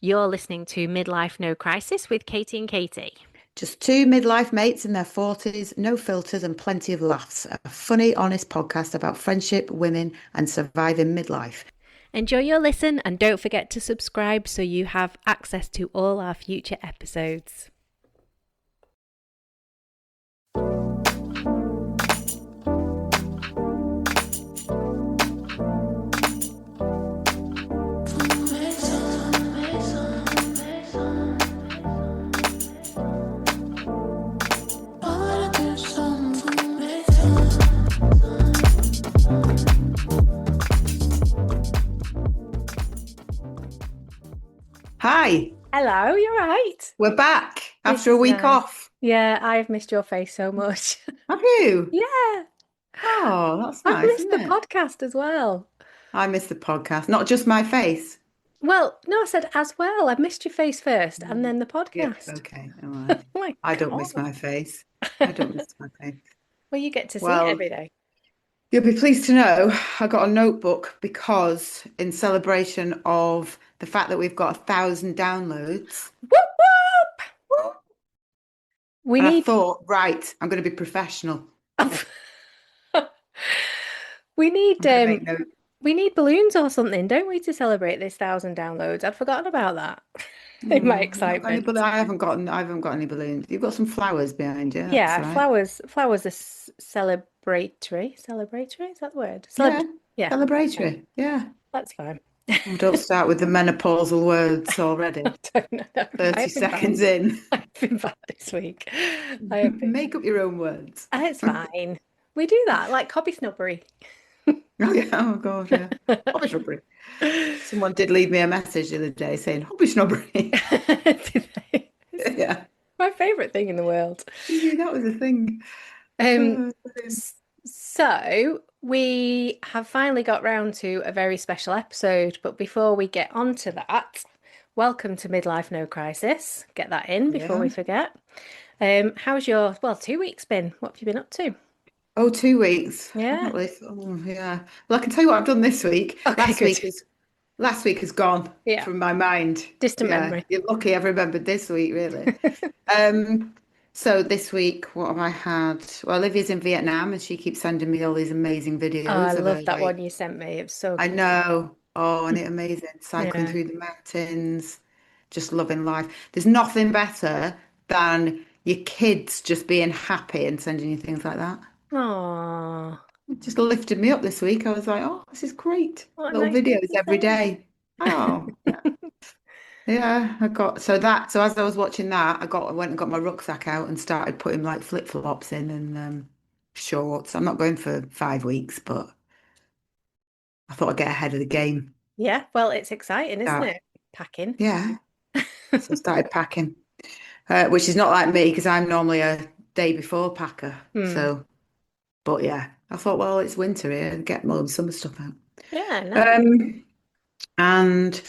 You're listening to Midlife No Crisis with Katie and Katie. Just two midlife mates in their 40s, no filters and plenty of laughs. A funny, honest podcast about friendship, women, and surviving midlife. Enjoy your listen and don't forget to subscribe so you have access to all our future episodes. Hi, Hello, you're right. we're back This after a is week nice. off. Yeah, I've missed your face so much. Have you? Yeah, Oh, that's I've nice, missed isn't the it? podcast as well. I miss the podcast, not just my face. Well, no, I said as well. I've missed your face first and then the Yeah, podcast. okay, all right. Oh my I don't miss God. my face. I don't miss my face. Well, you get to see it Well, every day. you'll be pleased to know I got a notebook because in celebration of the fact that we've got 1,000 downloads. Whoop whoop! We And I need thought, right, I'm going to be professional. we need I'm going to make notes. we need balloons or something, don't we, to celebrate this 1,000 downloads? I'd forgotten about that in my Oh, you not got any excitement. I haven't got any balloons. You've got some flowers behind you. That's Yeah, all right. flowers are celebratory. Celebratory, is that the word? Yeah, Yeah, fine. celebratory. Yeah. That's fine. Oh, don't start with the menopausal words already. I don't know. I 30 have been bad. seconds in. I've been bad this week. I have been. Make up your own words. It's fine. We do that, like hobby snobbery. Oh, yeah. Oh, God, yeah. Hobby snobbery. Someone did leave me a message the other day saying, hobby snobbery. Did they? It's Yeah. my favorite thing in the world. Yeah, that was a thing. Um, Oh, brilliant. so we have finally got round to a very special episode, but before we get on to that, welcome to Midlife No Crisis. Get that in before Yeah. we forget. How's your, 2 weeks been? What have you been up to? Oh, 2 weeks. I've Yeah. not really. Oh, yeah. Well, I can tell you what I've done this week. Okay, good. Last week is gone Yeah. from my mind. Distant Yeah, memory. you're lucky I've remembered this week, really. Um, so this week, what have I had? Well, Olivia's in Vietnam and she keeps sending me all these amazing Oh, I videos of her, love that one like, you sent me. It was so I cute. know. Oh, and it amazing. Cycling Yeah. through the mountains, just loving life. There's nothing better than your kids just being happy and sending you things like that. Oh, It just lifted me up this week. I was like, oh, this is great. what a Little nice thing videos to every say. day. Oh, yeah. Yeah, I got so as I was watching that, I went and got my rucksack out and started putting like flip-flops in and shorts. I'm not going for 5 weeks, but I thought I'd get ahead of the game. Yeah, well, it's exciting, isn't Start, it? Packing. yeah. So I started packing, which is not like me because I'm normally a day before packer. Hmm. So, but yeah, I thought, well, it's winter here, get more of the summer stuff out. Yeah, nice. Um, And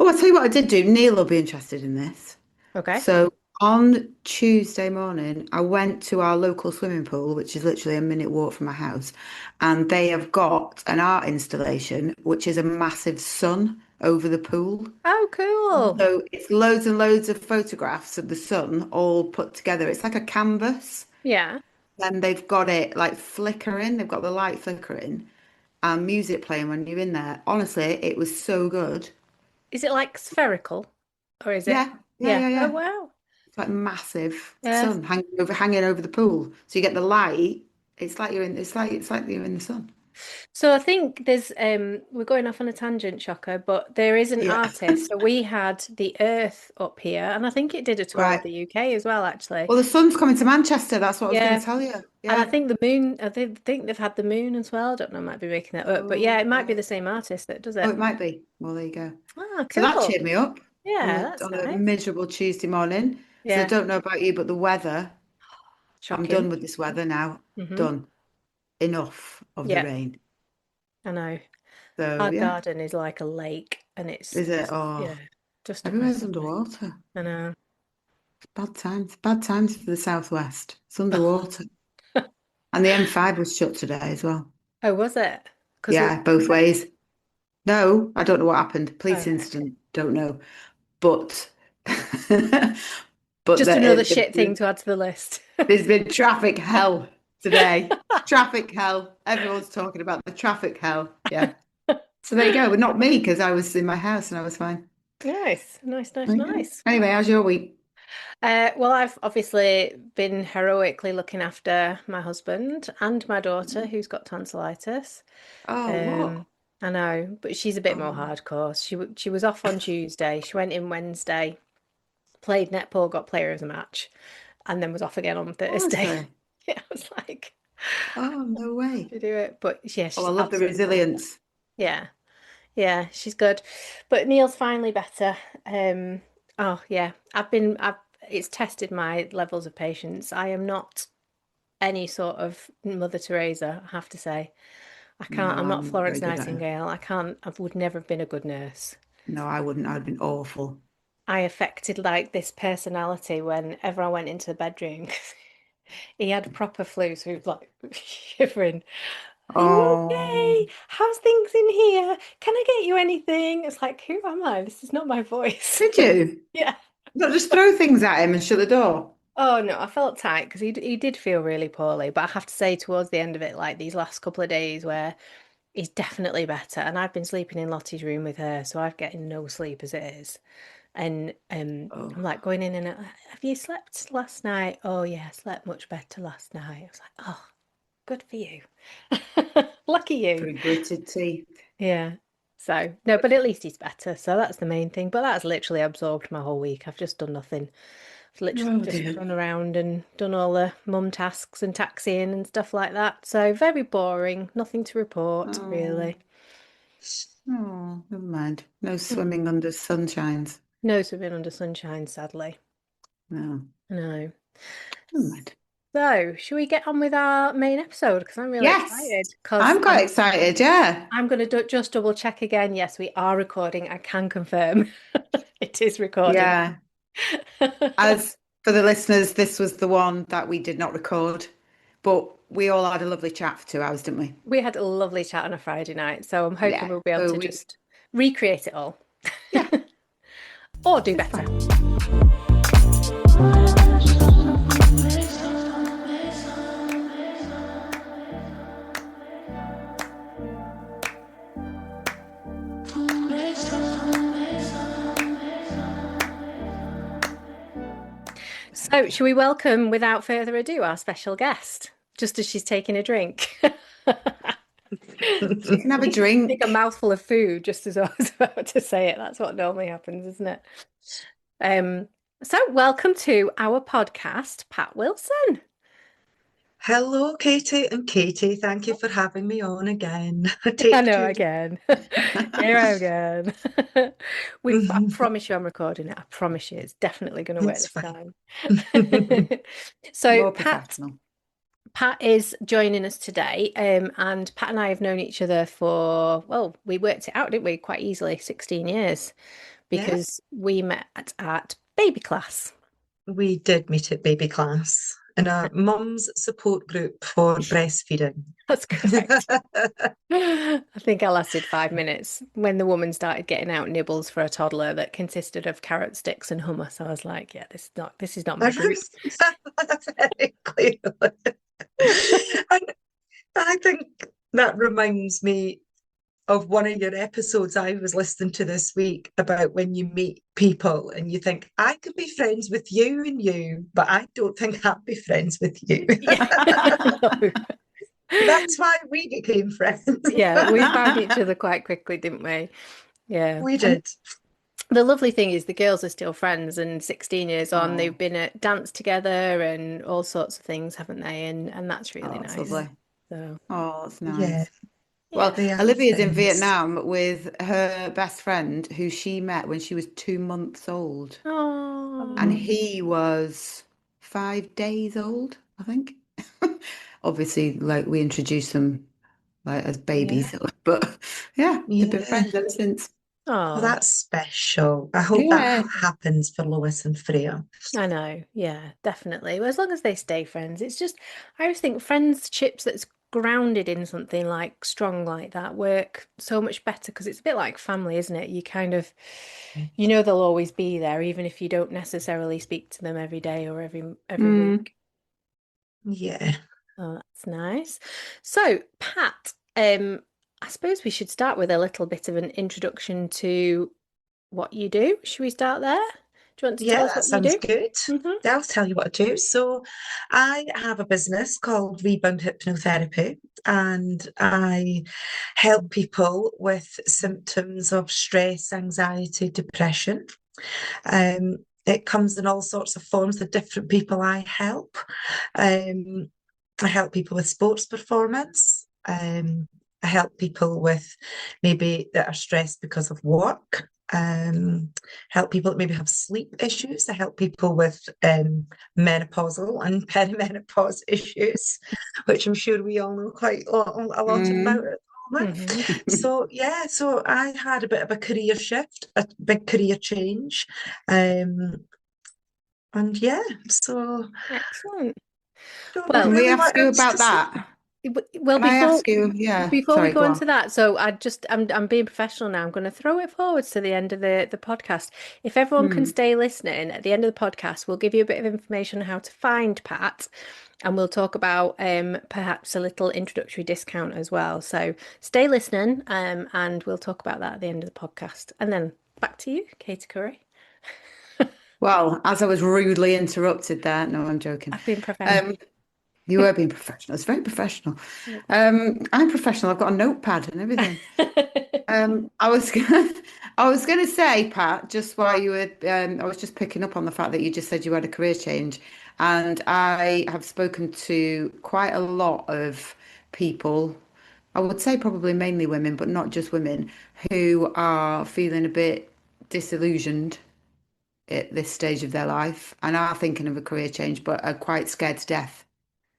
oh, I'll tell you what I did do. Neil will be interested in this. Okay. So on Tuesday morning, I went to our local swimming pool, which is literally a minute walk from my house, and they have got an art installation, which is a massive sun over the pool. Oh, cool. So it's loads and loads of photographs of the sun all put together. It's like a canvas. Yeah. And they've got it like flickering. They've got the light flickering and music playing when you're in there. Honestly, it was so good. Is it like spherical or is it? Yeah, yeah, Yeah. yeah, Oh, yeah. wow. It's like massive Yes. sun hanging over the pool. So you get the light. It's like you're in the sun. So I think there's we're going off on a tangent, Shocker, but there is an Yeah. artist. So we had the Earth up here, and I think it did a tour of Right. the UK as well, actually. Well, the sun's coming to Manchester. That's what I was going Yeah. to tell you. And I Yeah. think the moon, I think they've had the moon as well. I don't know, I might be making that up. But yeah, Oh, it might be the right. same artist that does Oh, it. it might be. Well, there you go. Ah, So that cool. cheered me up Yeah, that's on a nice. miserable Tuesday morning. So I Yeah, don't know about you, but the weather, I'm shocking. done with this weather now. Hmm. Done. Enough of the Yeah, rain. I know. So Our yeah, garden is like a lake and it's is it? just, yeah, Oh, just everywhere's depressing me. underwater. I know. Bad times. Bad times for the southwest. It's underwater. And the M5 was shut today as well. Oh, was it? Because Yeah, both ways. No, I don't know what happened. oh, Police right, okay. incident, don't know. but Just another shit thing to add to the list. there's been traffic hell today. Traffic hell. Everyone's talking about the traffic hell. Yeah. So there you go. But not me because I was in my house and I was fine. Nice, nice, nice, There you go. nice. Anyway, how's your week? Well, I've obviously been heroically looking after my husband and my daughter, who's got tonsillitis. Oh, Um, what? I know, but she's a bit more Oh, hardcore. She was off on Tuesday. She went in Wednesday, played netball, got player of the match, and then was off again on Thursday. honestly. Yeah, I was like, Oh, no way. to do it, but yeah, Oh, I she's love the absolutely fine. resilience. Yeah, yeah, she's good. But Neil's finally better. Oh yeah, I've it's tested my levels of patience. I am not any sort of Mother Teresa, I have to say. No, I'm not I'm not very Florence good at it. Nightingale. I would never have been a good nurse. No, I wouldn't. I'd been awful. I affected like this personality whenever I went into the bedroom. He had proper flu, so he was like shivering. Are you Oh, okay? How's things in here? Can I get you anything? It's like, who am I? This is not my voice. did you? Yeah. Not just throw things at him and shut the door. Oh no, I felt tight because he did feel really poorly. But I have to say, towards the end of it, like these last couple of days where he's definitely better, and I've been sleeping in Lottie's room with her, so I've getting no sleep as it is. And Oh, I'm like going in and out, have you slept last night? Oh yeah, I slept much better last night. I was like, oh, good for you. Lucky you. through gritted teeth. Yeah. So, no, but at least he's better. So that's the main thing. But that's literally absorbed my whole week. I've just done nothing. I've literally Oh just dear. run around and done all the mum tasks and taxiing and stuff like that. So very boring. Nothing to report, Oh, really. oh, never mind. No Mm. swimming under sunshines. No swimming under sunshine, sadly. No, No. never mind. So, should we get on with our main episode? Because I'm really Yes, excited. Because I'm quite excited. Yeah, I'm going to just double check again. Yes, we are recording. I can confirm it is recording. yeah. As for the listeners, this was the one that we did not record, but we all had a lovely chat for 2 hours, didn't we? We had a lovely chat on a Friday night, so I'm hoping Yeah. we'll be able So to we, just recreate it all yeah, or do it's better. fine. So, shall we welcome, without further ado, our special guest, just as she's taking a drink? She can have a Take a drink. mouthful of food just as I was about to say it. That's what normally happens, isn't it? Um, so welcome to our podcast, Pat Wilson. Hello, Katie and Katie. Thank you for having me on again. I Take know two. again. Here I am again. I promise you I'm recording it. I promise you it's definitely going to work It's this fine. time. So More professional. Pat is joining us today, and Pat and I have known each other for, well, we worked it out, didn't we? Quite easily, 16 years, Yeah, because we met at baby class. we did meet at baby class in a mum's support group for breastfeeding. That's correct. I think I lasted 5 minutes when the woman started getting out nibbles for a toddler that consisted of carrot sticks and hummus. I was like, yeah, this is not I my group. remember very clearly. And I think that reminds me of one of your episodes I was listening to this week about when you meet people and you think, I could be friends with you and you, but I don't think I'd be friends with you. Yeah, no. That's why we became friends. Yeah, we found each other quite quickly, didn't we? Yeah. We And did. the lovely thing is the girls are still friends and 16 years on, they've Oh, been at dance together and all sorts of things, haven't they? And that's really oh, that's nice. Yeah, lovely. So, Oh, that's yeah, nice. yeah. Well, they are Olivia's in friends. Vietnam with her best friend who she met when she was 2 months old. And Oh, Um, he was 5 days old, I think. Obviously, like we introduced them like as yeah, babies, but yeah, they've been yeah. friends ever since. Oh, oh, that's special. I hope that Yeah. happens for Lois and Freya. I know. Yeah, definitely. Well, as long as they stay friends, it's just, I always think friendships that's grounded in something like strong like that work so much better because it's a bit like family, isn't it? You kind of, you know, they'll always be there, even if you don't necessarily speak to them every day or every Mm. week. Yeah. Oh, that's nice. So, Pat, I suppose we should start with a little bit of an introduction to what you do. Should we start there? Do you want to tell Yeah, us that what you sounds do? good. Hmm. Yeah, I'll tell you what I do. So, I have a business called Rebound Hypnotherapy, and I help people with symptoms of stress, anxiety, depression. It comes in all sorts of forms, the different people I help. Um, I help people with sports performance. I help people with maybe that are stressed because of work. Help people that maybe have sleep issues. I help people with menopausal and perimenopause issues, which I'm sure we all know quite a lot about Mm. at the moment. Hmm. So yeah, so I had a bit of a career shift, a big career change. Um, and yeah, so Excellent. don't know Can Well, we really what ask you else about to say. that? well, Can I ask you? Yeah, before we sorry, go go on. into that, so I'm being professional now. I'm going to throw it forwards to the end of the podcast. If everyone can Mm. stay listening at the end of the podcast, we'll give you a bit of information on how to find Pat, and we'll talk about perhaps a little introductory discount as well. So stay listening, and we'll talk about that at the end of the podcast. And then back to you, Katie Curry. Well, as I was rudely interrupted there, no, I'm joking. I've been professional. Um, you were being professional. It's very professional. I'm professional. I've got a notepad and everything. I was gonna, I was gonna say, Pat, just while you were, I was just picking up on the fact that you just said you had a career change, and I have spoken to quite a lot of people. I would say probably mainly women, but not just women, who are feeling a bit disillusioned at this stage of their life and are thinking of a career change, but are quite scared to death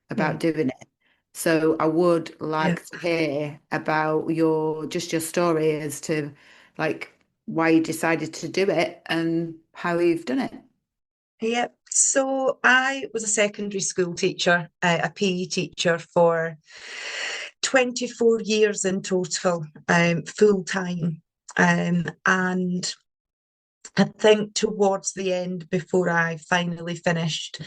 about Mm, doing it. So I would yeah. like to hear about your story as to like why you decided to do it and how you've done it. Yeah. So I was a secondary school teacher, a PE teacher for 24 years in total, full time. And I think towards the end, before I finally finished,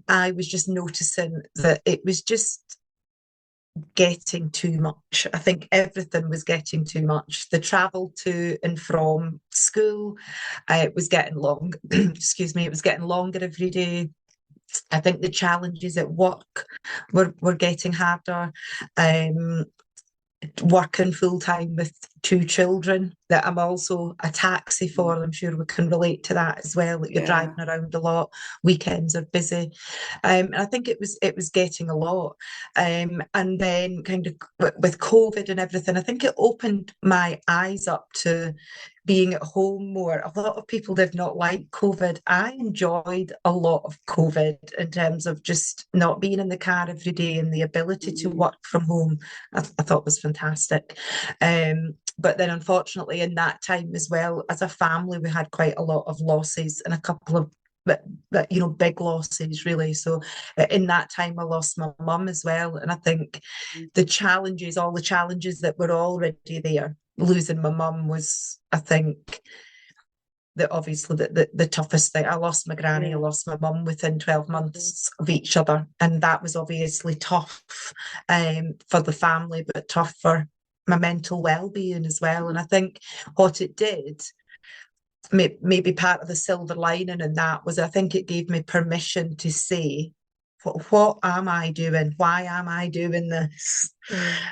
I was just noticing that it was just getting too much. I think everything was getting too much. The travel to and from school, it was getting long. Excuse me, it was getting longer every day. I think the challenges at work were getting harder. Um, Working full time with two children that I'm also a taxi for. I'm sure we can relate to that as well. That you're Yeah. driving around a lot. Weekends are busy. And I think it was getting a lot. And then kind of with COVID and everything, I think it opened my eyes up to being at home more. A lot of people did not like COVID. I enjoyed a lot of COVID in terms of just not being in the car every day and the ability to Mm. work from home. I thought was fantastic. But then unfortunately in that time as well, as a family, we had quite a lot of losses and a couple of but big losses really. So in that time I lost my mum as well. And I think all the challenges that were already there, losing my mum was, I think, obviously the toughest thing. I lost my granny, I Mm. lost my mum within 12 Mhm. months of each other. And that was obviously tough for the family, but tough for my mental well-being as well. And I think what it did, maybe part of the silver lining in that was I think it gave me permission to say, what am I doing? Why am I doing this?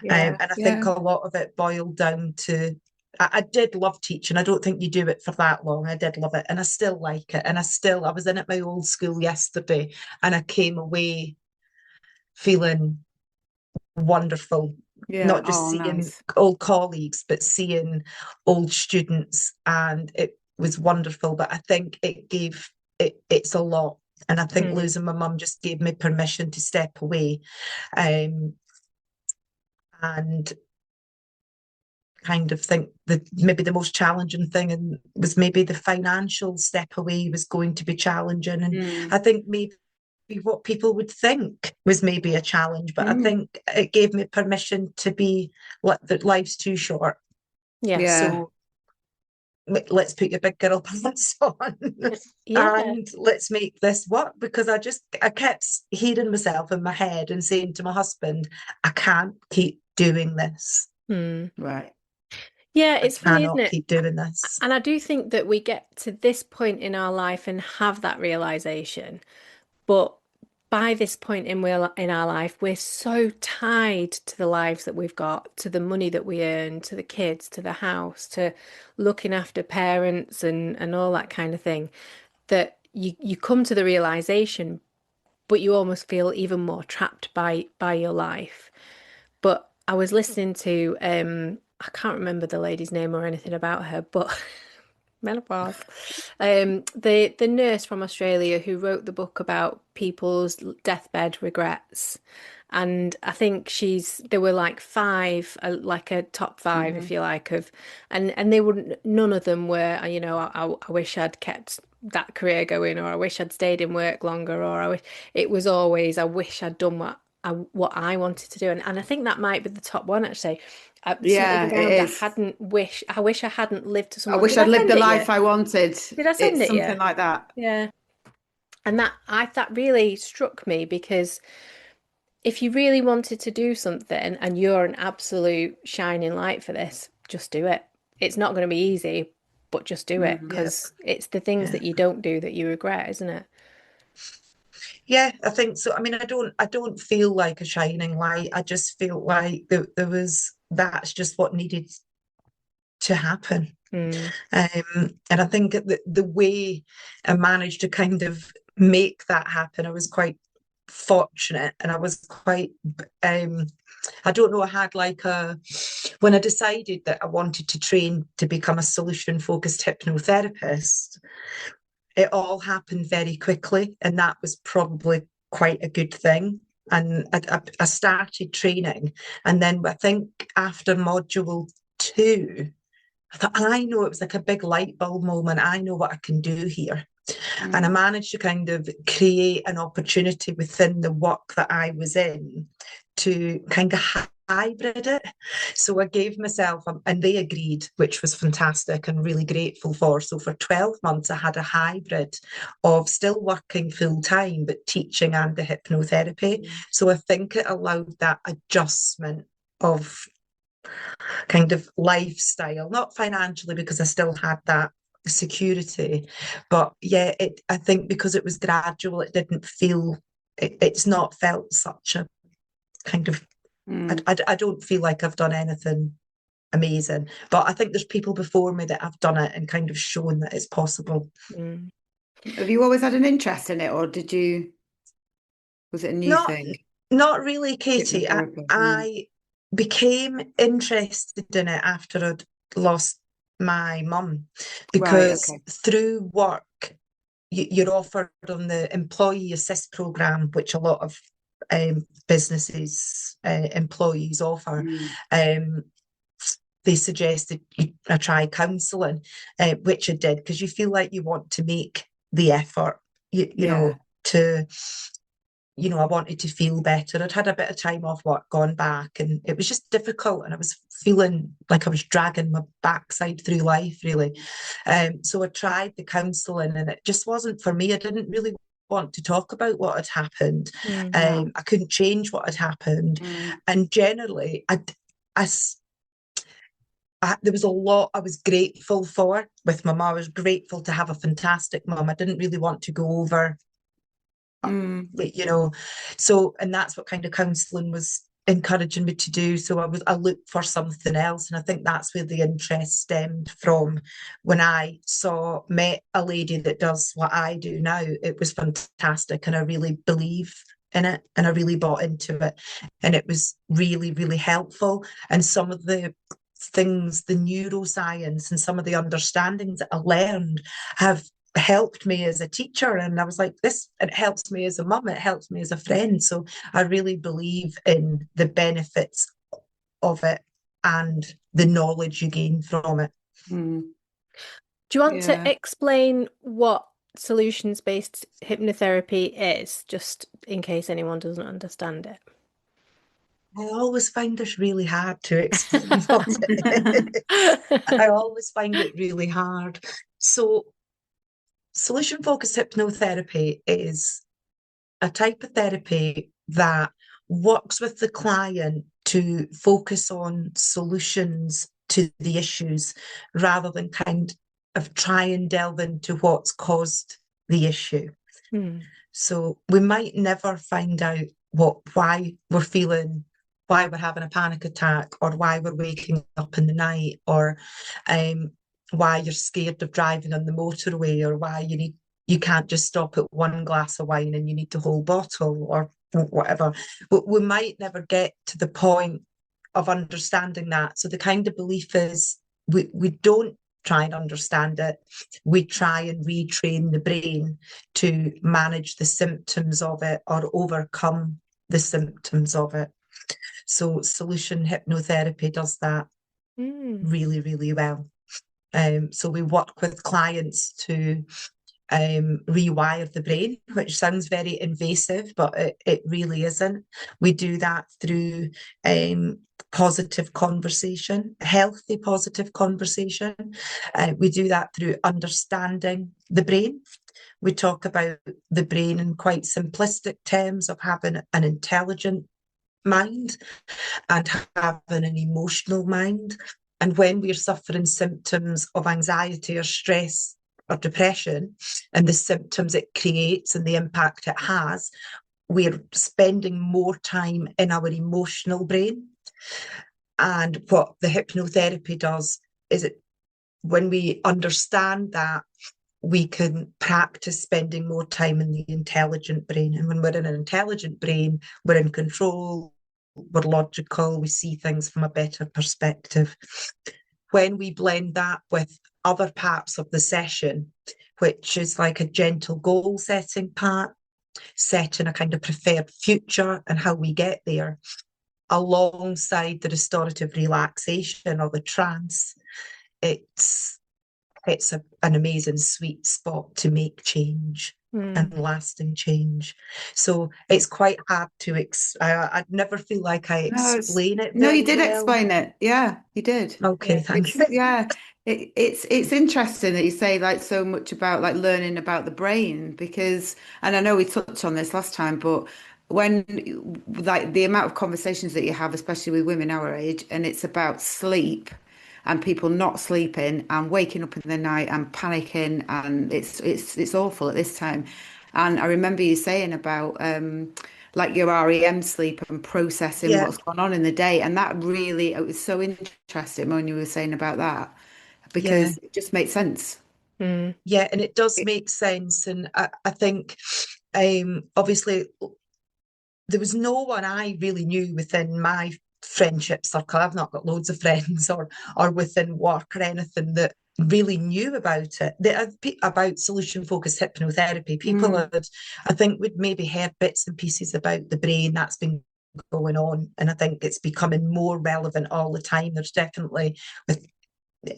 Yeah. And I think Yeah. a lot of it boiled down to I did love teaching. I don't think you do it for that long. I did love it and I still like it. And I was in at my old school yesterday and I came away feeling wonderful, Yeah. not just Oh, seeing nice. old colleagues, but seeing old students. And it was wonderful. But I think it's a lot. And I think Mm. losing my mum just gave me permission to step away. Um, and kind of think that maybe the most challenging thing and was maybe the financial step away was going to be challenging. And Mm. I think maybe what people would think was maybe a challenge, but I think it gave me permission to be like that life's too short. Yeah. So let's put your big girl pants on Yeah. and let's make this work, because I kept hearing myself in my head and saying to my husband, I can't keep doing this. Right. Yeah, I it's funny, isn't cannot it? keep doing this. And I do think that we get to this point in our life and have that realization, but by this point in our life, we're so tied to the lives that we've got, to the money that we earn, to the kids, to the house, to looking after parents and all that kind of thing, that you come to the realization, but you almost feel even more trapped by your life. But I was listening to I can't remember the lady's name or anything about her, but menopause. The nurse from Australia who wrote the book about people's deathbed regrets. And I think there were like five, like a top five, if you like, and they wouldn't, none of them were, I wish I'd kept that career going, or I wish I'd stayed in work longer, or it was always, I wish I'd done what I wanted to do. And I think that might be the top one, actually. Something Yeah, it around is. I wish I hadn't lived to I someone. wish Did I'd I lived send the it you? life I wanted. Did I send It's it you? something like that. Yeah. And that really struck me, because if you really wanted to do something and you're an absolute shining light for this, just do it. It's not going to be easy, but just do it, Yeah, because it's the things yeah. that you don't do that you regret, isn't it? Yeah, I think so. I mean, I don't feel like a shining light. I just feel like that's just what needed to happen. Mm. And I think the way I managed to kind of make that happen, I was quite fortunate, and I was quite I don't know, I had like when I decided that I wanted to train to become a solution focused hypnotherapist, it all happened very quickly, and that was probably quite a good thing. And I started training, and then I think after module 2, I thought, I know, it was like a big light bulb moment. I know what I can do here. And I managed to kind of create an opportunity within the work that I was in to kind of hybrid it. So I gave myself, and they agreed, which was fantastic and really grateful for. So for 12 months, I had a hybrid of still working full time, but teaching and the hypnotherapy. So I think it allowed that adjustment of kind of lifestyle, not financially, because I still had that security, but yeah, I think because it was gradual, it didn't feel it's not felt such a kind of I don't feel like I've done anything amazing, but I think there's people before me that have done it and kind of shown that it's possible. Mm. Have you always had an interest in it, or was it a new Not thing? not really, Katie. Hypnotherapy. I became interested in it after I'd lost my mum, Right, because okay. through work you're offered on the employee assist program, which a lot of businesses employees offer. Um, they suggested I try counselling, which I did, because you feel like you want to make the effort, you Yeah. know, to I wanted to feel better. I'd had a bit of time off work, gone back, and it was just difficult. And I was feeling like I was dragging my backside through life, really. So I tried the counselling, and it just wasn't for me. I didn't really want to talk about what had happened. No. I couldn't change what had happened. And generally, there was a lot I was grateful for with my mum. I was grateful to have a fantastic mum. I didn't really want to go over so, and that's what kind of counselling was encouraging me to do. So I looked for something else, and I think that's where the interest stemmed from. When I met a lady that does what I do now, it was fantastic, and I really believe in it, and I really bought into it, and it was really, really helpful. And some of the things, the neuroscience and some of the understandings that I learned have helped me as a teacher. And I was like, it helps me as a mum, it helps me as a friend. So I really believe in the benefits of it and the knowledge you gain from it. Do you want to explain what solutions-based hypnotherapy is, just in case anyone doesn't understand it? I always find this really hard to explain what it is. I always find it really hard. So, solution focused hypnotherapy is a type of therapy that works with the client to focus on solutions to the issues rather than kind of try and delve into what's caused the issue. Hmm. So we might never find out why we're feeling, why we're having a panic attack, or why we're waking up in the night, or um, why you're scared of driving on the motorway, or why you can't just stop at one glass of wine and you need the whole bottle, or whatever. But we might never get to the point of understanding that. So the kind of belief is we don't try and understand it. We try and retrain the brain to manage the symptoms of it or overcome the symptoms of it. So solution hypnotherapy does that really, really well. So we work with clients to rewire the brain, which sounds very invasive, but it really isn't. We do that through positive conversation, healthy positive conversation. We do that through understanding the brain. We talk about the brain in quite simplistic terms of having an intelligent mind and having an emotional mind. And when we're suffering symptoms of anxiety or stress or depression and the symptoms it creates and the impact it has, we're spending more time in our emotional brain. And what the hypnotherapy does is when we understand that, we can practice spending more time in the intelligent brain. And when we're in an intelligent brain, we're in control, we're logical, we see things from a better perspective. When we blend that with other parts of the session, which is like a gentle goal setting part, setting a kind of preferred future and how we get there, alongside the restorative relaxation or the trance, it's an amazing sweet spot to make change and lasting change. So it's quite hard to I never feel like I explain it No, you very did well. explain it. Yeah, you did. Okay, Yeah. thank you. Yeah, it's interesting that you say like so much about like learning about the brain because, and I know we touched on this last time, but when like the amount of conversations that you have, especially with women our age, and it's about sleep and people not sleeping and waking up in the night and panicking, and it's awful at this time. And I remember you saying about like your REM sleep and processing Yeah, what's gone on in the day. And that really, it was so interesting when you were saying about that yeah, because it just makes sense. Mm. yeah, and it does make sense. And I think obviously there was no one I really knew within my friendship circle. I've not got loads of friends or within work or anything that really knew about it. About solution focused hypnotherapy. People Mm. had, I think, we'd maybe heard bits and pieces about the brain that's been going on, and I think it's becoming more relevant all the time. There's definitely with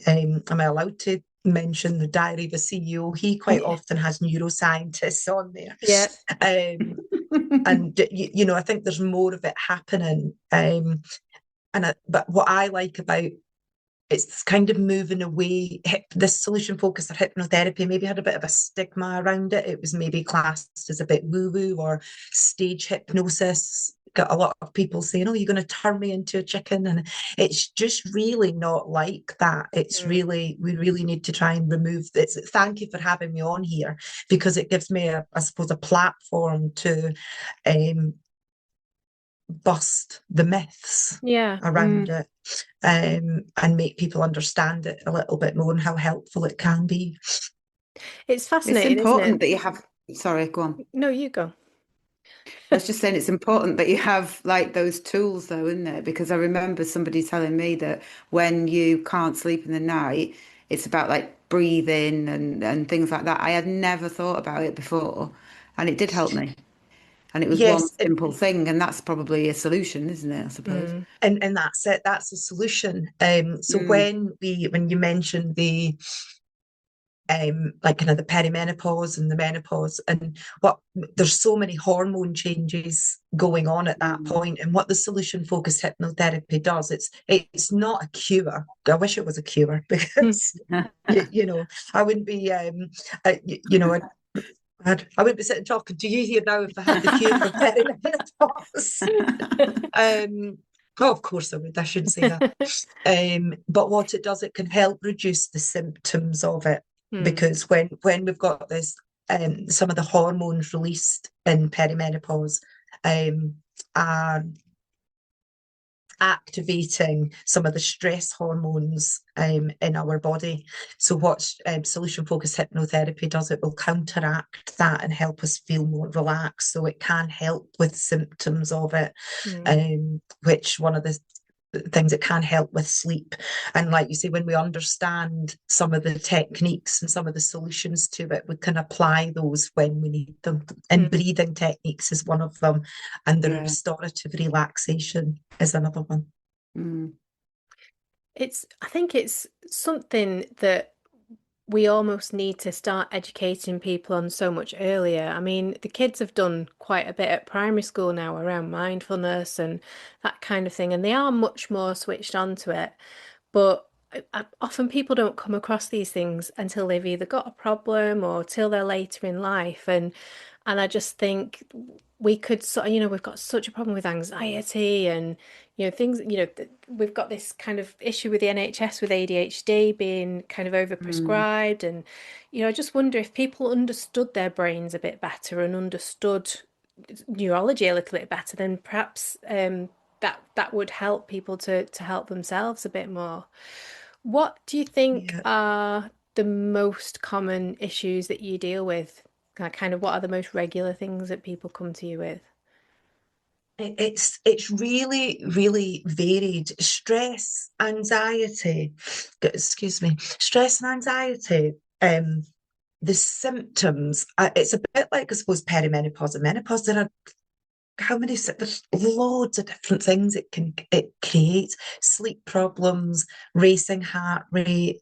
am I allowed to mention the Diary of a CEO? He quite Yeah. often has neuroscientists on there. Yeah. Um, and I think there's more of it happening. But what I like about it's kind of moving away. This solution focused or hypnotherapy maybe had a bit of a stigma around it. It was maybe classed as a bit woo woo or stage hypnosis. Got a lot of people saying, "Oh, you're going to turn me into a chicken," and it's just really not like that. It's Mm. really we really need to try and remove this. Thank you for having me on here because it gives me, I suppose, a platform to um, bust the myths Yeah. around it and make people understand it a little bit more and how helpful it can be. It's It's fascinating, isn't it? important that you have, sorry, go on. No, you go. I was just saying it's important that you have like those tools though, isn't it? Because I remember somebody telling me that when you can't sleep in the night, it's about like breathing and things like that. I had never thought about it before, and it did help me. And it was one Yes, simple thing, and that's probably a solution, isn't it? I suppose. Mm. and that's it. That's the solution. So Mm, when you mentioned like kind of the perimenopause and the menopause, and what there's so many hormone changes going on at that point. And what the solution focused hypnotherapy does, it's not a cure. I wish it was a cure because you know I wouldn't be you know I wouldn't be sitting talking to you here now if I had the cure for perimenopause. Oh, of course I would. I shouldn't say that. But what it does, it can help reduce the symptoms of it, because when we've got this, some of the hormones released in perimenopause are activating some of the stress hormones in our body. So what solution focused hypnotherapy does, it will counteract that and help us feel more relaxed. So it can help with symptoms of it, which one of the things it can help with sleep. And like you say, when we understand some of the techniques and some of the solutions to it, we can apply those when we need them. And breathing techniques is one of them, and the restorative relaxation is another one. I think it's something that we almost need to start educating people on so much earlier. I mean, the kids have done quite a bit at primary school now around mindfulness and that kind of thing, and they are much more switched on to it. But often people don't come across these things until they've either got a problem or till they're later in life. And I just think we could sort of, we've got such a problem with anxiety and, things, we've got this kind of issue with the NHS with ADHD being kind of overprescribed. And, I just wonder if people understood their brains a bit better and understood neurology a little bit better, then perhaps that would help people to help themselves a bit more. What do you think are the most common issues that you deal with? Kind of what are the most regular things that people come to you with? It's really, really varied. Stress and anxiety. The symptoms, it's a bit like, I suppose, perimenopause and menopause. There are there's loads of different things it creates. Sleep problems, racing heart rate,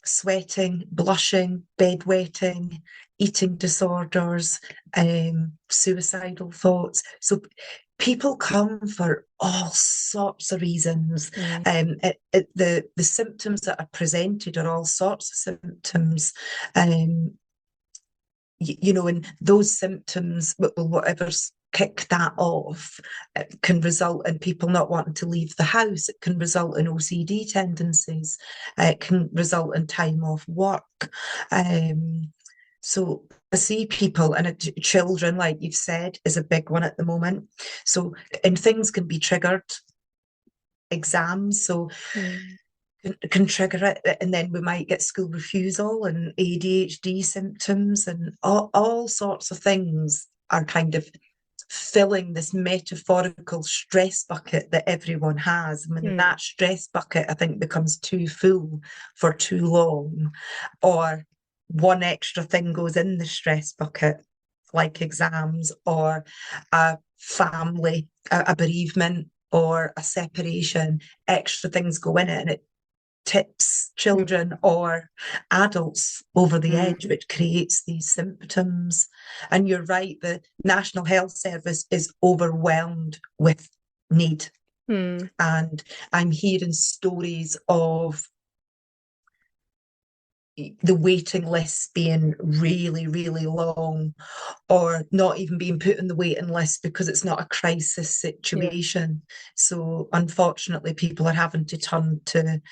sweating, blushing, bedwetting, eating disorders, suicidal thoughts. So people come for all sorts of reasons. The symptoms that are presented are all sorts of symptoms. And those symptoms, whatever's kick that off, it can result in people not wanting to leave the house. It can result in OCD tendencies. It can result in time off work. So I see people, and children, like you've said, is a big one at the moment. So, and things can be triggered. Exams, so can trigger it, and then we might get school refusal and ADHD symptoms, and all sorts of things are kind of filling this metaphorical stress bucket that everyone has. I mean, that stress bucket, I think, becomes too full for too long, or one extra thing goes in the stress bucket, like exams or a family, a bereavement or a separation. Extra things go in it, and it tips children or adults over the edge, which creates these symptoms. And you're right, the National Health Service is overwhelmed with need. And I'm hearing stories of the waiting lists being really, really long, or not even being put on the waiting list because it's not a crisis situation. So unfortunately, people are having to turn to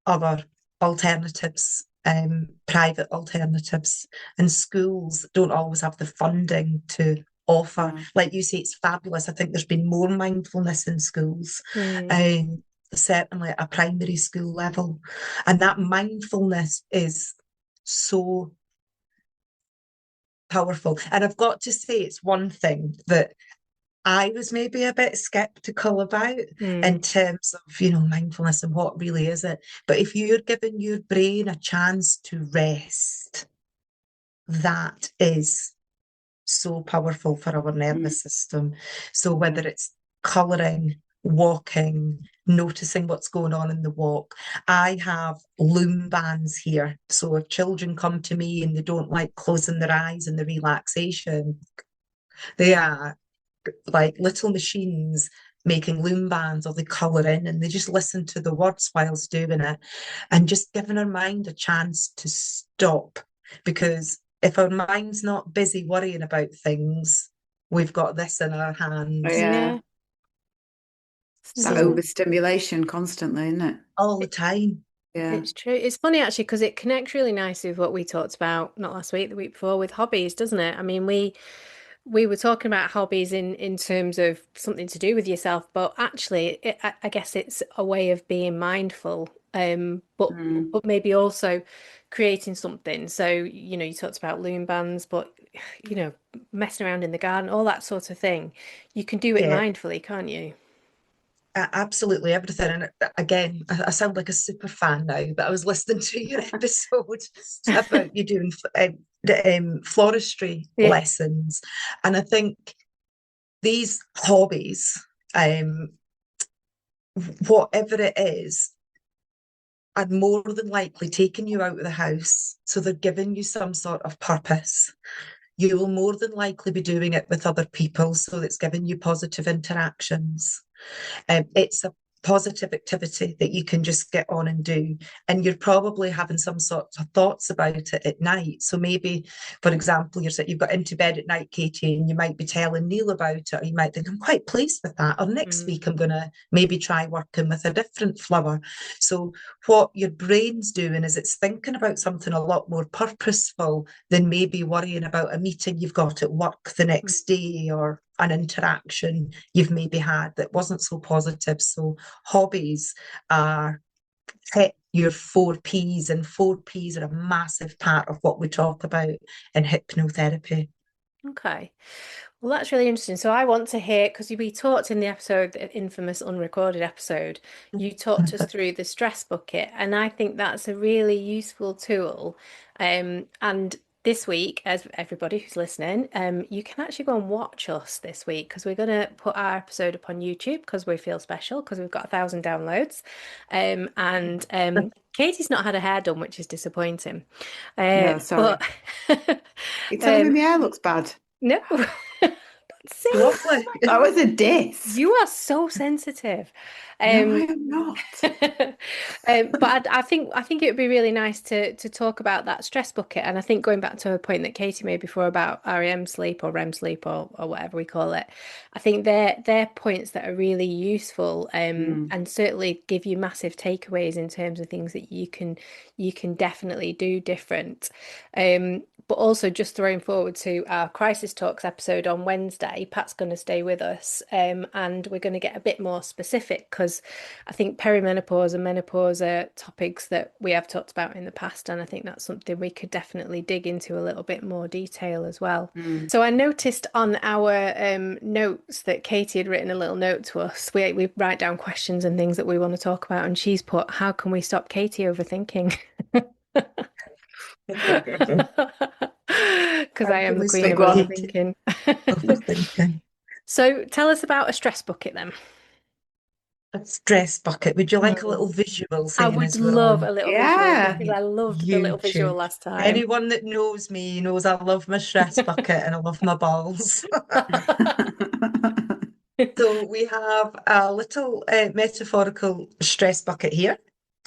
other alternatives, private alternatives, and schools don't always have the funding to offer. Like you say, it's fabulous. I think there's been more mindfulness in schools, certainly at a primary school level, and that mindfulness is so powerful. And I've got to say, it's one thing that I was maybe a bit skeptical about in terms of, mindfulness and what really is it. But if you're giving your brain a chance to rest, that is so powerful for our nervous system. So whether it's colouring, walking, noticing what's going on in the walk. I have loom bands here. So if children come to me and they don't like closing their eyes in the relaxation, they are like little machines making loom bands, or they colour in and they just listen to the words whilst doing it, and just giving our mind a chance to stop. Because if our mind's not busy worrying about things, we've got this in our Oh, hands yeah. Yeah. That so overstimulation constantly, isn't it? all the time. Yeah. It's true. It's funny actually because it connects really nicely with what we talked about not last week, the week before with hobbies, doesn't it? I mean, we were talking about hobbies in terms of something to do with yourself, but actually, I guess it's a way of being mindful, Mm. but maybe also creating something. So, you talked about loom bands, but messing around in the garden, all that sort of thing. You can do it Yeah, mindfully, can't you? absolutely everything. And again, I sound like a super fan now, but I was listening to your episode about you doing floristry Yeah. lessons. And I think these hobbies, um, whatever it is, are more than likely taking you out of the house. So they're giving you some sort of purpose. You will more than likely be doing it with other people. So it's giving you positive interactions. It's a positive activity that you can just get on and do. And you're probably having some sort of thoughts about it at night. So maybe, for example, you've got into bed at night, Katie, and you might be telling Neil about it, or you might think, I'm quite pleased with that. Or next Mm, week, I'm going to maybe try working with a different flower. So what your brain's doing is it's thinking about something a lot more purposeful than maybe worrying about a meeting you've got at work the mm. next day, or an interaction you've maybe had that wasn't so positive. So hobbies are hit your 4 Ps, and 4 Ps are a massive part of what we talk about in hypnotherapy. Okay. Well, that's really interesting. So I want to hear, because we talked in the episode, the infamous unrecorded episode, you talked us through the stress bucket, and I think that's a really useful tool. And this week, as everybody who's listening, you can actually go and watch us this week because we're going to put our episode up on YouTube because we feel special because we've got 1,000 downloads. And Katie's not had her hair done, which is disappointing. No, sorry. But You're telling me um, my hair looks bad. no. Say It's lovely. That was a diss. you are so sensitive. No, I Um, am not. but I think it would be really nice to talk about that stress bucket. And I think going back to a point that Katie made before about REM sleep or REM sleep or whatever we call it, I think they're points that are really useful Mm. and certainly give you massive takeaways in terms of things that you can definitely do different. But also just throwing forward to our crisis talks episode on Wednesday, Pat's going to stay with us, and we're going to get a bit more specific because I think perimenopause and menopause are topics that we have talked about in the past, and I think that's something we could definitely dig into a little bit more detail as well. Mm. So I noticed on our notes that Katie had written a little note to us. We write down questions and things that we want to talk about, and she's put, "How can we stop Katie overthinking?" Because How I am can the we queen stop Big of one. Katie overthinking. overthinking? So tell us about a stress bucket then. A stress bucket. Would you like a Mm. little visual, I seeing would as we're love on a little visual Yeah. because I loved the little visual YouTube? last time. Anyone that knows me knows I love my stress bucket and I love my balls. So we have a little metaphorical stress bucket here.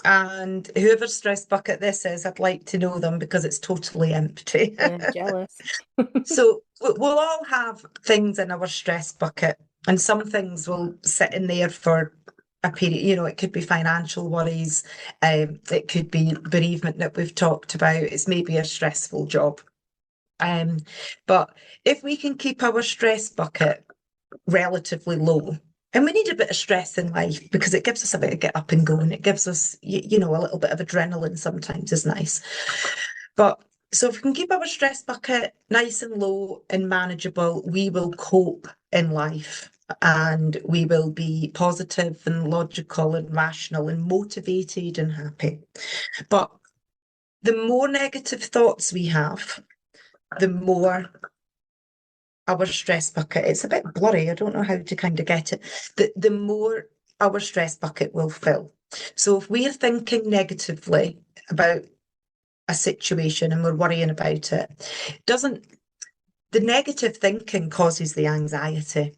And whoever's stress bucket this is, I'd like to know them because it's totally empty. Yeah, jealous. So we'll all have things in our stress bucket, and some things will sit in there for a period. It could be financial worries, it could be bereavement that we've talked about. It's maybe a stressful job. Um, but if we can keep our stress bucket relatively low. And we need a bit of stress in life because it gives us a bit of get up and go, and it gives us, a little bit of adrenaline sometimes is nice. But so if we can keep our stress bucket nice and low and manageable, we will cope in life, and we will be positive and logical and rational and motivated and happy. But the more negative thoughts we have, the more our stress bucket, it's a bit blurry. I don't know how to kind of get it. The more our stress bucket will fill. So if we're thinking negatively about a situation and we're worrying about it, doesn't the negative thinking causes the anxiety.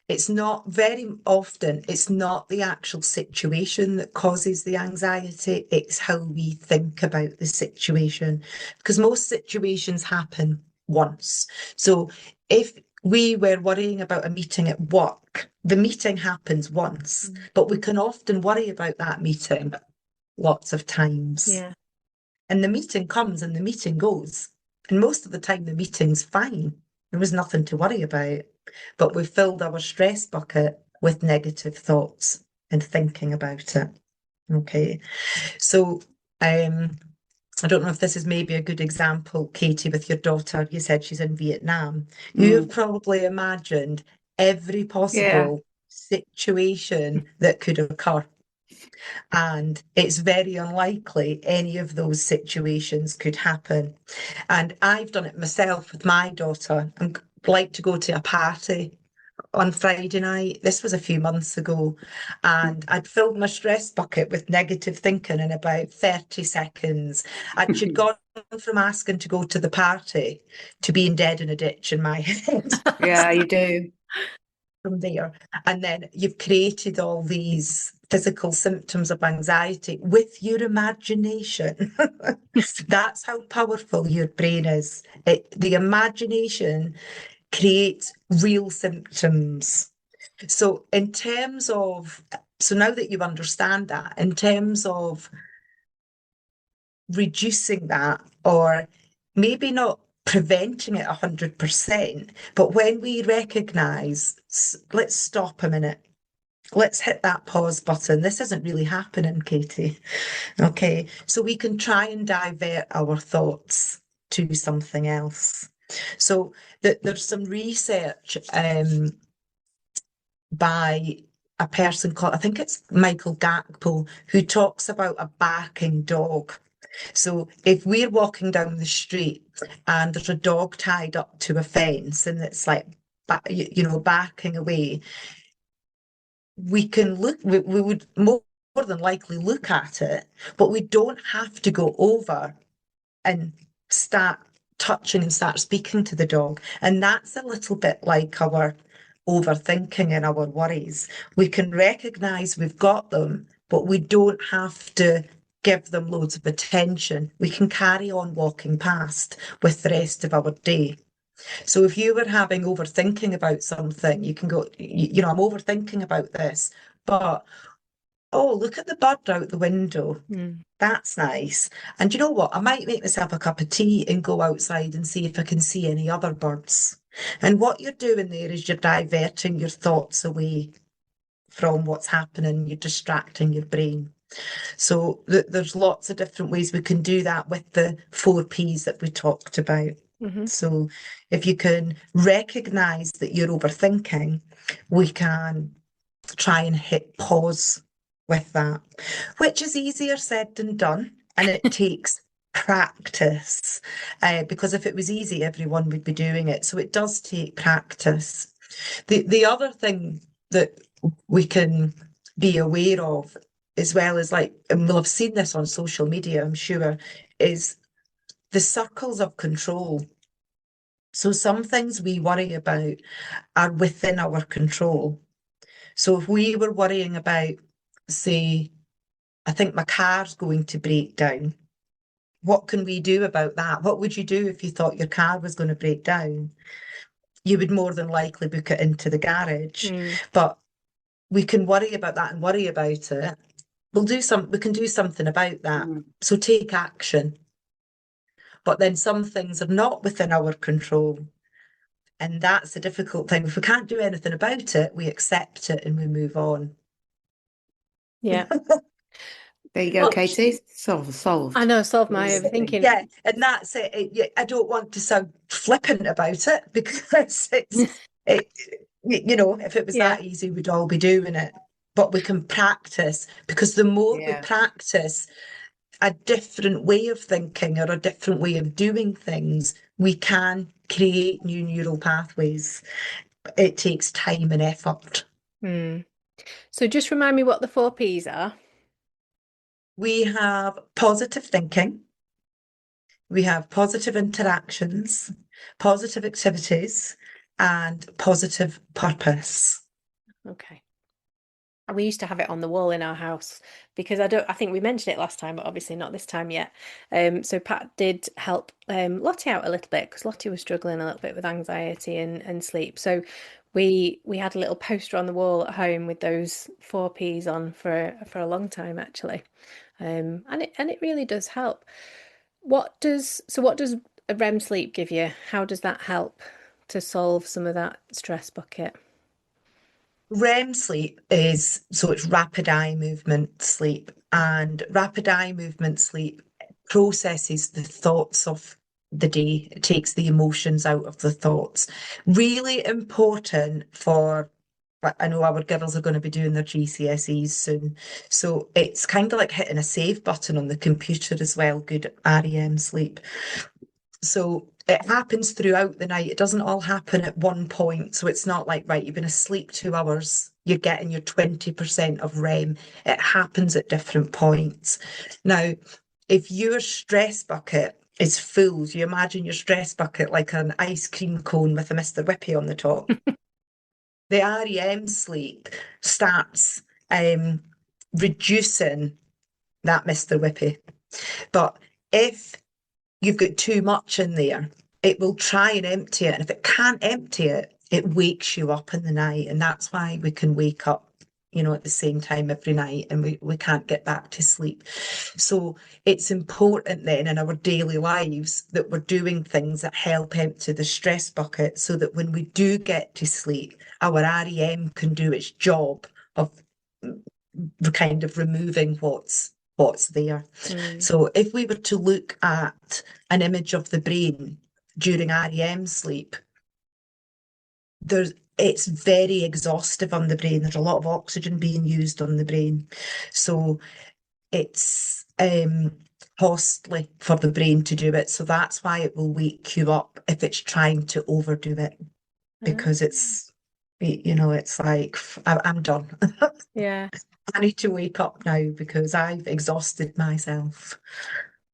It's not very often, it's not the actual situation that causes the anxiety, it's how we think about the situation. Because most situations happen once. So if we were worrying about a meeting at work, the meeting happens once, but we can often worry about that meeting lots of times. Yeah. And the meeting comes and the meeting goes. And most of the time, the meeting's fine. There was nothing to worry about. But we filled our stress bucket with negative thoughts and thinking about it. Okay. So, I don't know if this is maybe a good example, Katie, with your daughter. You said she's in Vietnam. You have probably imagined every Yeah. possible situation that could occur. And it's very unlikely any of those situations could happen. And I've done it myself with my daughter. I'd like to go to a party on Friday night. This was a few months ago. And I'd filled my stress bucket with negative thinking in about 30 seconds. She'd gone from asking to go to the party to being dead in a ditch in my head. Yeah, you do. From there. And then you've created all these physical symptoms of anxiety with your imagination. That's how powerful your brain is. The imagination creates real symptoms. So now that you understand that, in terms of reducing that, or maybe not preventing it 100%, but when we recognize, let's stop a minute, let's hit that pause button. This isn't really happening, Katie. Okay, so we can try and divert our thoughts to something else. So there's some research by a person called, I think it's Michael Gakpo, who talks about a barking dog. So if we're walking down the street and there's a dog tied up to a fence and it's like, barking away, we can look, we would more than likely look at it, but we don't have to go over and start touching and start speaking to the dog. And that's a little bit like our overthinking and our worries. We can recognize we've got them, but we don't have to give them loads of attention. We can carry on walking past with the rest of our day. So if you were having overthinking about something, you can go, I'm overthinking about this, but oh, look at the bird out the window. That's nice. And you know what? I might make myself a cup of tea and go outside and see if I can see any other birds. And what you're doing there is you're diverting your thoughts away from what's happening. You're distracting your brain. So there's lots of different ways we can do that with the 4 Ps that we talked about. So if you can recognize that you're overthinking, we can try and hit pause with that, which is easier said than done. And it takes practice, because if it was easy, everyone would be doing it. So it does take practice. The other thing that we can be aware of, as well as and we'll have seen this on social media, I'm sure, is the circles of control. So some things we worry about are within our control. So if we were worrying about, say, I think my car's going to break down, what can we do about that? What would you do if you thought your car was going to break down? You would more than likely book it into the garage. But we can worry about that and worry about it. We can do something about that. So take action. But then some things are not within our control. And that's the difficult thing. If we can't do anything about it, we accept it and we move on. Yeah. There you go, Katie. Solved. I know, solve my overthinking. Yeah, and that's it. I don't want to sound flippant about it because if it was that easy, we'd all be doing it. But we can practice, because the more we practice, a different way of thinking or a different way of doing things, we can create new neural pathways. It takes time and effort. So just remind me what the 4 Ps are. We have positive thinking, we have positive interactions, positive activities, and positive purpose. Okay. We used to have it on the wall in our house because I think we mentioned it last time, but obviously not this time yet. So Pat did help Lottie out a little bit because Lottie was struggling a little bit with anxiety and sleep. So we had a little poster on the wall at home with those 4 Ps on for a long time actually. And it really does help. What does a REM sleep give you? How does that help to solve some of that stress bucket? REM sleep it's rapid eye movement sleep, and rapid eye movement sleep processes the thoughts of the day. It takes the emotions out of the thoughts. Really important for, I know our girls are going to be doing their GCSEs soon. So it's kind of like hitting a save button on the computer as well, good REM sleep. So it happens throughout the night. It doesn't all happen at one point. So it's not like, right, you've been asleep 2 hours, you're getting your 20% of REM. It happens at different points. Now, if your stress bucket is full, you imagine your stress bucket like an ice cream cone with a Mr. Whippy on the top. The REM sleep starts reducing that Mr. Whippy. But if you've got too much in there, it will try and empty it. And if it can't empty it, it wakes you up in the night. And that's why we can wake up, at the same time every night and we can't get back to sleep. So it's important then in our daily lives that we're doing things that help empty the stress bucket so that when we do get to sleep, our REM can do its job of kind of removing what's there. So if we were to look at an image of the brain during REM sleep, it's very exhaustive on the brain. There's a lot of oxygen being used on the brain. So it's costly for the brain to do it. So that's why it will wake you up if it's trying to overdo it, because it's like, I'm done. Yeah. I need to wake up now because I've exhausted myself.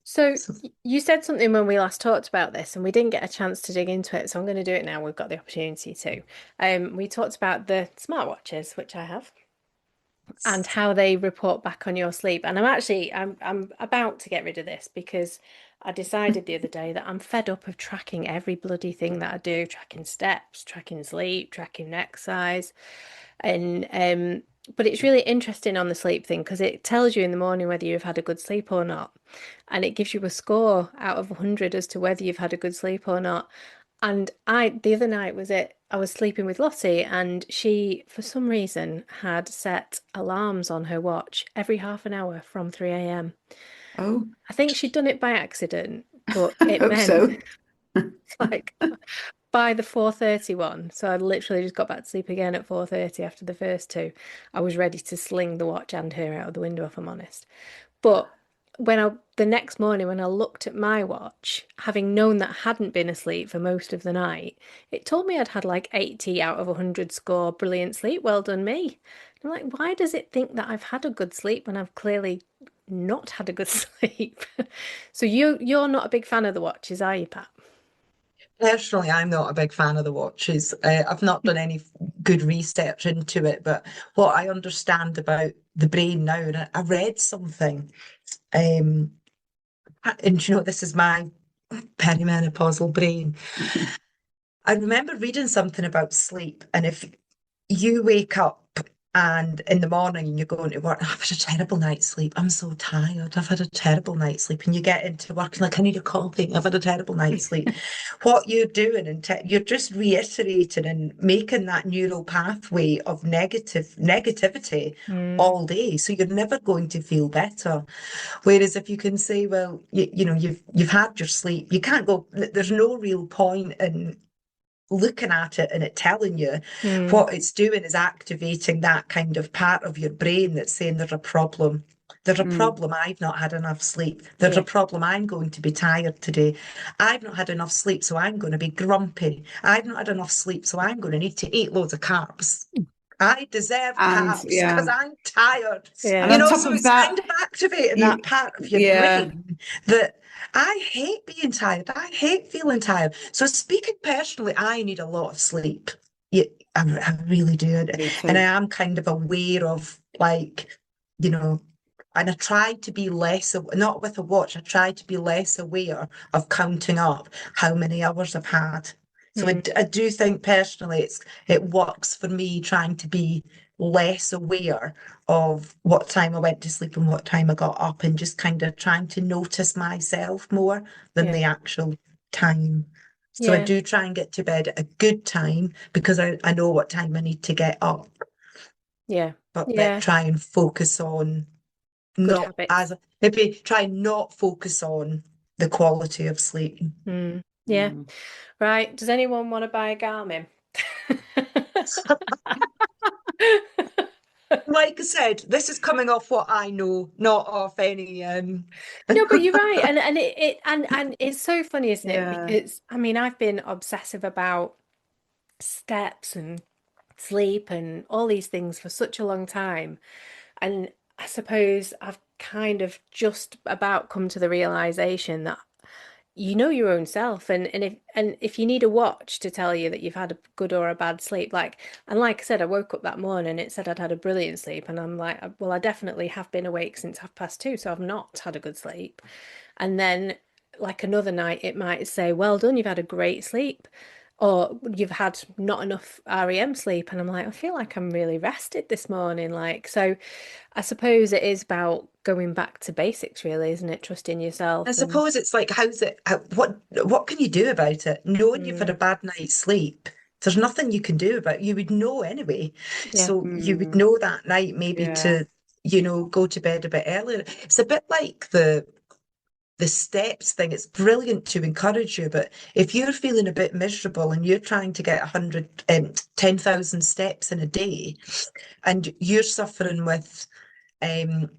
So you said something when we last talked about this, and we didn't get a chance to dig into it. So I'm going to do it now. We've got the opportunity to. We talked about the smartwatches, which I have, and how they report back on your sleep. And I'm about to get rid of this because I decided the other day that I'm fed up of tracking every bloody thing that I do, tracking steps, tracking sleep, tracking exercise, and but it's really interesting on the sleep thing because it tells you in the morning whether you've had a good sleep or not. And it gives you a score out of 100 as to whether you've had a good sleep or not. And the other night I was sleeping with Lottie and she, for some reason, had set alarms on her watch every half an hour from 3 a.m. Oh, I think she'd done it by accident, but I it hope meant so. like by the 4:30 one, so I literally just got back to sleep again at 4:30 after the first two. I was ready to sling the watch and her out of the window, if I'm honest. But the next morning when I looked at my watch, having known that I hadn't been asleep for most of the night, it told me I'd had like 80 out of 100 score, brilliant sleep, well done me. I'm like, why does it think that I've had a good sleep when I've clearly not had a good sleep? So you're not a big fan of the watches, are you, Pat? Personally, I'm not a big fan of the watches. I've not done any good research into it, but what I understand about the brain now, and I read something, um, and this is my perimenopausal brain. I remember reading something about sleep, and if you wake up and in the morning you're going to work, I've had a terrible night's sleep. I'm so tired. I've had a terrible night's sleep. And you get into work and like, I need a coffee. I've had a terrible night's sleep. What you're doing, and you're just reiterating and making that neural pathway of negativity Mm, all day. So you're never going to feel better. Whereas if you can say, well, you've had your sleep, you can't go. There's no real point in looking at it and it telling you. mm, What it's doing is activating that kind of part of your brain that's saying there's a problem. There's a Mm. problem I've not had enough sleep. There's a Yeah. problem I'm going to be tired today. I've not had enough sleep, so I'm going to be grumpy. I've not had enough sleep, so I'm going to need to eat loads of carbs. I deserve And carbs because yeah, I'm tired. and Yeah. You on know, top so of it's kind that, of activating you that part of your yeah, brain that I hate being tired. I hate feeling tired. So speaking personally, I need a lot of sleep. Yeah, I really do. me And I too. am kind of aware of like, you know, and I try to be less, not with a watch, I try to be less aware of counting up how many hours I've had. So Mm. I do think personally it works for me trying to be less aware of what time I went to sleep and what time I got up and just kind of trying to notice myself more than Yeah. the actual time. So I Yeah. do try and get to bed at a good time because I know what time I need to get up, Yeah. but Yeah. try and focus on Good not habits. as maybe try and not focus on the quality of sleep. Mm. Yeah. Mm. Right. Does anyone want to buy a Garmin? Like I said, this is coming off what I know, not off any No, but you're right. And it's so funny, isn't it? Yeah. Because I mean, I've been obsessive about steps and sleep and all these things for such a long time. And I suppose I've kind of just about come to the realization that you know your own self, and if you need a watch to tell you that you've had a good or a bad sleep, like I said, I woke up that morning and it said I'd had a brilliant sleep, and I'm like, well, I definitely have been awake since 2:30, so I've not had a good sleep. And then like another night it might say, well done, you've had a great sleep, or you've had not enough REM sleep, and I'm like, I feel like I'm really rested this morning, like. So I suppose it is about going back to basics, really, isn't it? Trusting I yourself and suppose it's like what can you do about it? Knowing you've had a mm, bad night's sleep, there's nothing you can do about it. You would know anyway. yeah. So you would Mm. know that night maybe Yeah. to, go to bed a bit earlier. It's a bit like the steps thing. It's brilliant to encourage you, but if you're feeling a bit miserable and you're trying to get 10,000 steps in a day, and you're suffering with um,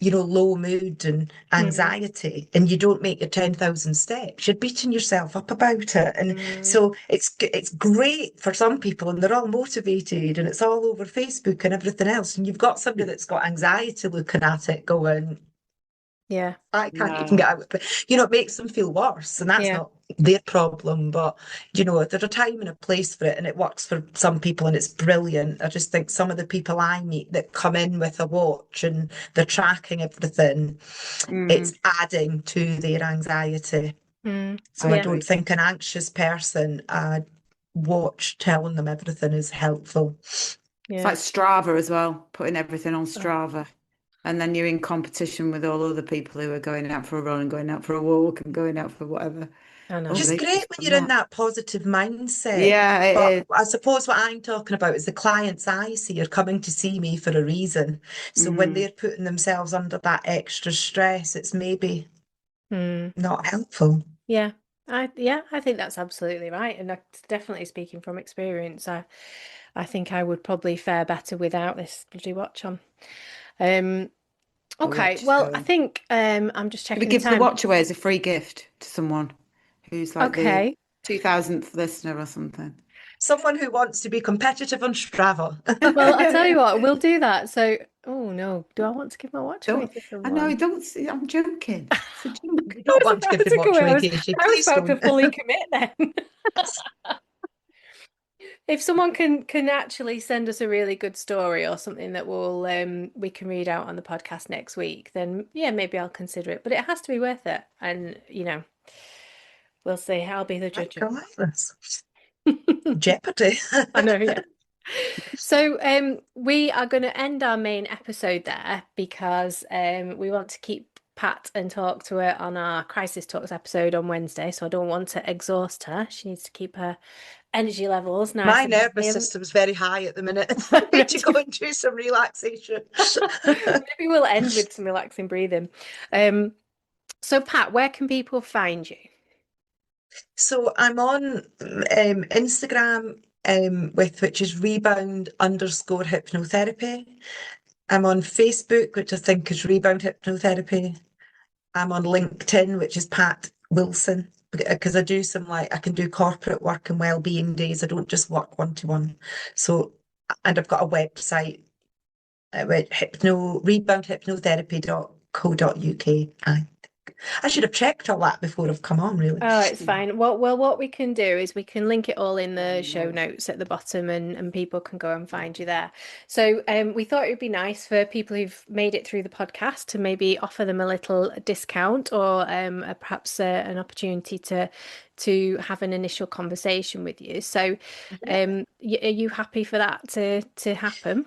low mood and Mm, anxiety, and you don't make your 10,000 steps, you're beating yourself up about it. And mm, so it's great for some people, and they're all motivated, and it's all over Facebook and everything else. And you've got somebody that's got anxiety looking at it going, yeah, I can't even No. get out of bed. It makes them feel worse, and that's yeah, not their problem. But there's a time and a place for it, and it works for some people, and it's brilliant. I just think some of the people I meet that come in with a watch and they're tracking everything, Mm. it's adding to their anxiety. mm, So I I yeah, don't agree. think an anxious person, a watch telling them everything is helpful. It's yeah. like Strava as well, putting everything on Oh, Strava. And then you're in competition with all other people who are going out for a run and going out for a walk and going out for whatever. I Oh, know. Just they great just when done you're in that. that positive mindset. Yeah, But it is. I suppose what I'm talking about is the clients I see are coming to see me for a reason. So when Mm. they're putting themselves under that extra stress, it's maybe Mm, not helpful. yeah. I think that's absolutely right. And that's definitely speaking from experience. I think I would probably fare better without this bloody watch on. Um, The okay, watch is well, I going. think I'm just Gonna checking the give the time. watch away as a free gift to someone who's like the Okay. 2000th listener or something. Someone who wants to be competitive on Strava. Well, I'll tell you what, we'll do that. So, oh no, do I want to give my watch away Don't to I know, someone? don't I'm joking. It's a joke. You I don't was want to about give your to go watch away. away, Casey. I was Please about to don't. fully commit then. If someone can actually send us a really good story or something that we can read out on the podcast next week, then yeah, maybe I'll consider it. But it has to be worth it. And we'll see. I'll be the My judge of goodness. Jeopardy. I know, yeah. So we are going to end our main episode there because we want to keep Pat and talk to her on our Crisis Talks episode on Wednesday. So I don't want to exhaust her. She needs to keep her energy levels nice My and nervous buoyant. system's very high at the minute. I need to go and do some relaxation. Maybe we'll end with some relaxing breathing. Um, so Pat, where can people find you? So I'm on Instagram with which is rebound underscore hypnotherapy. I'm on Facebook, which I think is Rebound Hypnotherapy. I'm on LinkedIn, which is Pat Wilson, because I do some I can do corporate work and well-being days. I don't just work one-to-one. So, and I've got a website, reboundhypnotherapy.co.uk. I should have checked all that before I've come on, really. Oh, it's fine. Well, what we can do is we can link it all in the show Nice. notes at the bottom, and people can go and find you there. So we thought it would be nice for people who've made it through the podcast to maybe offer them a little discount, or perhaps an opportunity to have an initial conversation with you. So are you happy for that to happen?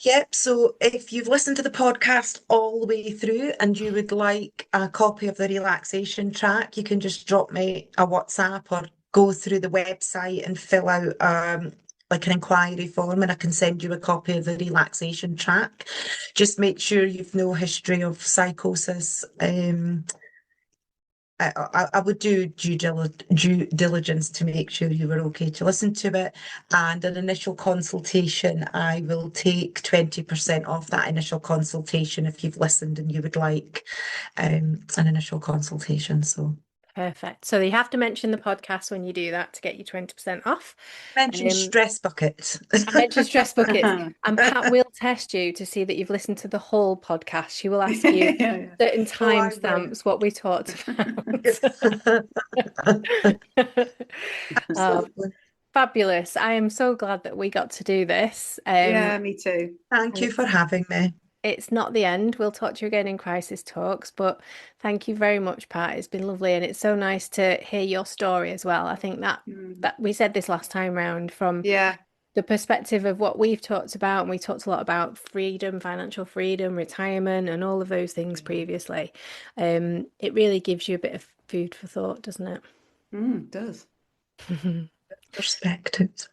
Yep. So if you've listened to the podcast all the way through and you would like a copy of the relaxation track, you can just drop me a WhatsApp or go through the website and fill out like an inquiry form, and I can send you a copy of the relaxation track. Just make sure you've no history of psychosis. I would do due diligence to make sure you were okay to listen to it. And an initial consultation, I will take 20% off that initial consultation if you've listened and you would like an initial consultation. So Perfect. So you have to mention the podcast when you do that to get you 20% off. mention stress bucket. I mentioned stress buckets, and Pat will test you to see that you've listened to the whole podcast. She will ask you certain Oh, I will. timestamps what we talked about. Oh, Absolutely. fabulous. I am so glad that we got to do this. Yeah, me too. Thank you for having me. It's not the end. We'll talk to you again in crisis talks, but thank you very much, Pat. It's been lovely, and it's so nice to hear your story as well. I think that we said this last time round from Yeah. the perspective of what we've talked about, and we talked a lot about freedom, financial freedom, retirement, and all of those things previously. It really gives you a bit of food for thought, doesn't it? It does. Perspectives.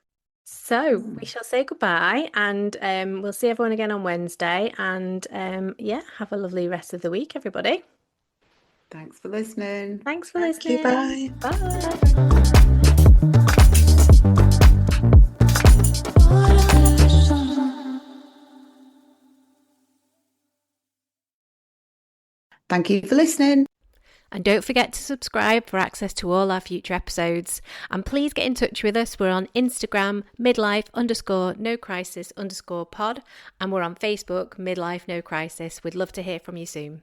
So we shall say goodbye, and we'll see everyone again on Wednesday. And yeah, have a lovely rest of the week, everybody. Thanks for listening. Thanks for Thank you. listening. Bye. Bye. Thank you for listening. And don't forget to subscribe for access to all our future episodes. And please get in touch with us. We're on Instagram, midlife_no_crisis_pod. And we're on Facebook, Midlife No Crisis. We'd love to hear from you soon.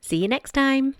See you next time.